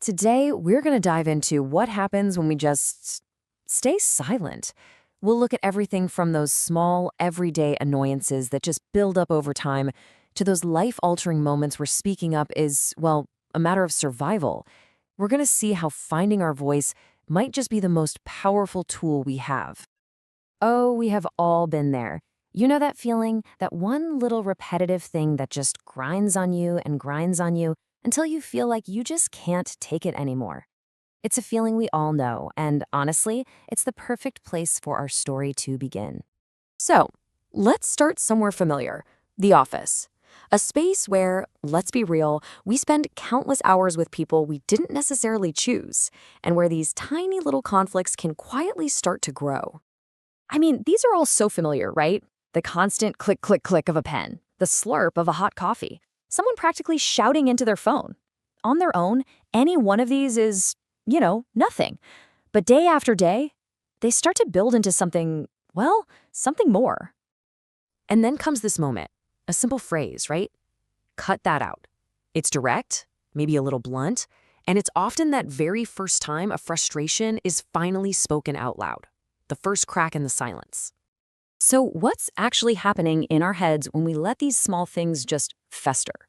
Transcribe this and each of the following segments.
Today, we're going to dive into what happens when we just stay silent. We'll look at everything from those small, everyday annoyances that just build up over time to those life-altering moments where speaking up is, well, a matter of survival. We're going to see how finding our voice might just be the most powerful tool we have. Oh, we have all been there. You know that feeling, that one little repetitive thing that just grinds on you until you feel like you just can't take it anymore. It's a feeling we all know, and honestly, it's the perfect place for our story to begin. So, let's start somewhere familiar, the office. A space where, let's be real, we spend countless hours with people we didn't necessarily choose, and where these tiny little conflicts can quietly start to grow. I mean, these are all so familiar, right? The constant click, click, click of a pen, the slurp of a hot coffee, someone practically shouting into their phone. On their own, any one of these is, nothing. But day after day, they start to build into something, well, something more. And then comes this moment, a simple phrase, right? Cut that out. It's direct, maybe a little blunt, and it's often that very first time a frustration is finally spoken out loud, the first crack in the silence. So what's actually happening in our heads when we let these small things just fester?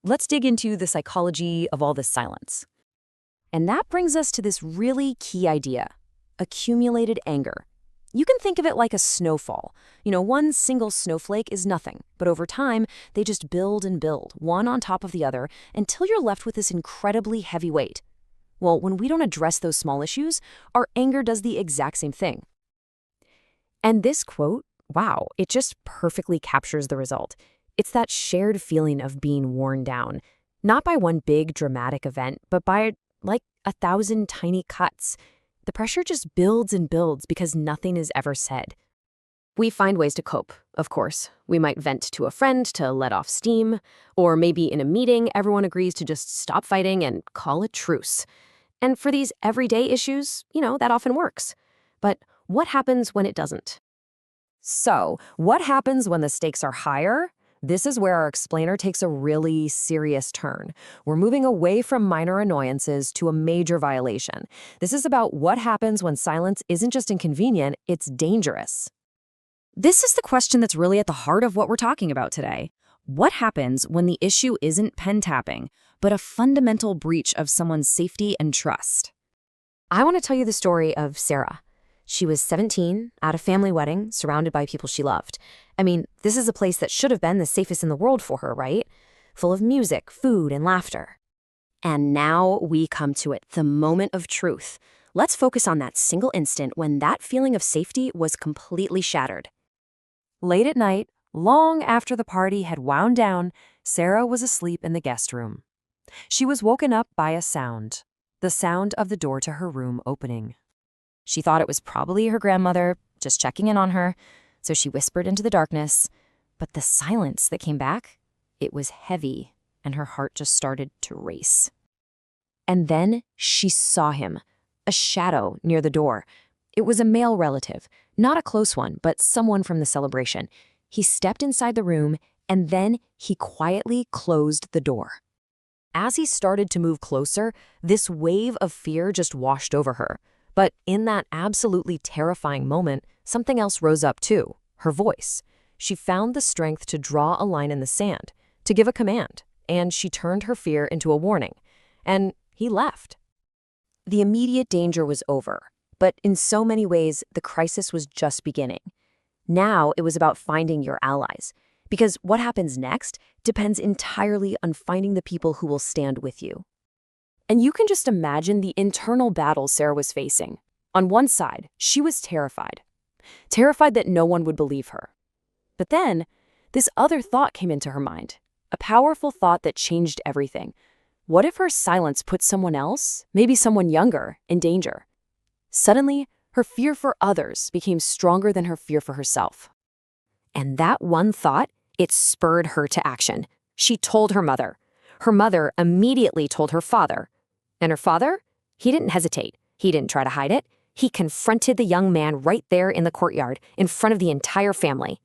Let's dig into the psychology of all this silence. And that brings us to this really key idea, accumulated anger. You can think of it like a snowfall. One single snowflake is nothing, but over time, they just build and build, one on top of the other, until you're left with this incredibly heavy weight. Well, when we don't address those small issues, our anger does the exact same thing. And this quote, wow, it just perfectly captures the result. It's that shared feeling of being worn down, not by one big dramatic event, but by like 1,000 tiny cuts. The pressure just builds and builds because nothing is ever said. We find ways to cope, of course. We might vent to a friend to let off steam, or maybe in a meeting, everyone agrees to just stop fighting and call a truce. And for these everyday issues, that often works. But what happens when it doesn't? So, what happens when the stakes are higher? This is where our explainer takes a really serious turn. We're moving away from minor annoyances to a major violation. This is about what happens when silence isn't just inconvenient, it's dangerous. This is the question that's really at the heart of what we're talking about today. What happens when the issue isn't pen tapping, but a fundamental breach of someone's safety and trust? I want to tell you the story of Sarah. She was 17, at a family wedding, surrounded by people she loved. I mean, this is a place that should have been the safest in the world for her, right? Full of music, food, and laughter. And now we come to it, the moment of truth. Let's focus on that single instant when that feeling of safety was completely shattered. Late at night, long after the party had wound down, Sarah was asleep in the guest room. She was woken up by a sound, the sound of the door to her room opening. She thought it was probably her grandmother, just checking in on her, so she whispered into the darkness. But the silence that came back, it was heavy, and her heart just started to race. And then she saw him, a shadow near the door. It was a male relative, not a close one, but someone from the celebration. He stepped inside the room, and then he quietly closed the door. As he started to move closer, this wave of fear just washed over her. But in that absolutely terrifying moment, something else rose up too, her voice. She found the strength to draw a line in the sand, to give a command, and she turned her fear into a warning. And he left. The immediate danger was over, but in so many ways, the crisis was just beginning. Now it was about finding your allies, because what happens next depends entirely on finding the people who will stand with you. And you can just imagine the internal battle Sarah was facing. On one side, she was terrified. Terrified that no one would believe her. But then, this other thought came into her mind. A powerful thought that changed everything. What if her silence put someone else, maybe someone younger, in danger? Suddenly, her fear for others became stronger than her fear for herself. And that one thought, it spurred her to action. She told her mother. Her mother immediately told her father. And her father? He didn't hesitate. He didn't try to hide it. He confronted the young man right there in the courtyard, in front of the entire family.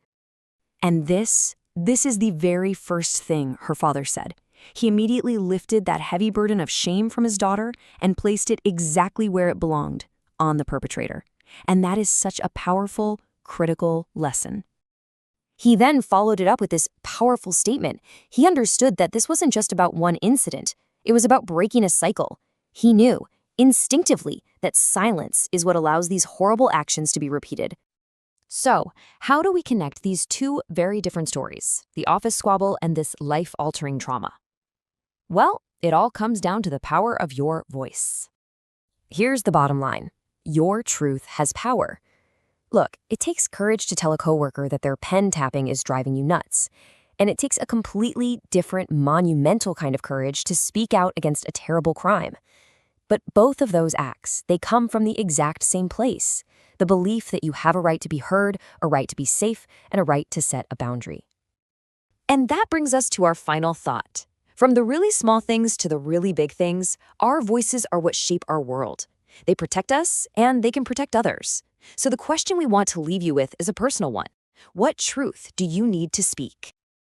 And this is the very first thing her father said. He immediately lifted that heavy burden of shame from his daughter and placed it exactly where it belonged, on the perpetrator. And that is such a powerful, critical lesson. He then followed it up with this powerful statement. He understood that this wasn't just about one incident. It was about breaking a cycle. He knew, instinctively, that silence is what allows these horrible actions to be repeated. So, how do we connect these two very different stories, the office squabble and this life-altering trauma? Well, it all comes down to the power of your voice. Here's the bottom line. Your truth has power. Look, it takes courage to tell a coworker that their pen tapping is driving you nuts. And it takes a completely different, monumental kind of courage to speak out against a terrible crime. But both of those acts, they come from the exact same place. The belief that you have a right to be heard, a right to be safe, and a right to set a boundary. And that brings us to our final thought. From the really small things to the really big things, our voices are what shape our world. They protect us, and they can protect others. So the question we want to leave you with is a personal one. What truth do you need to speak?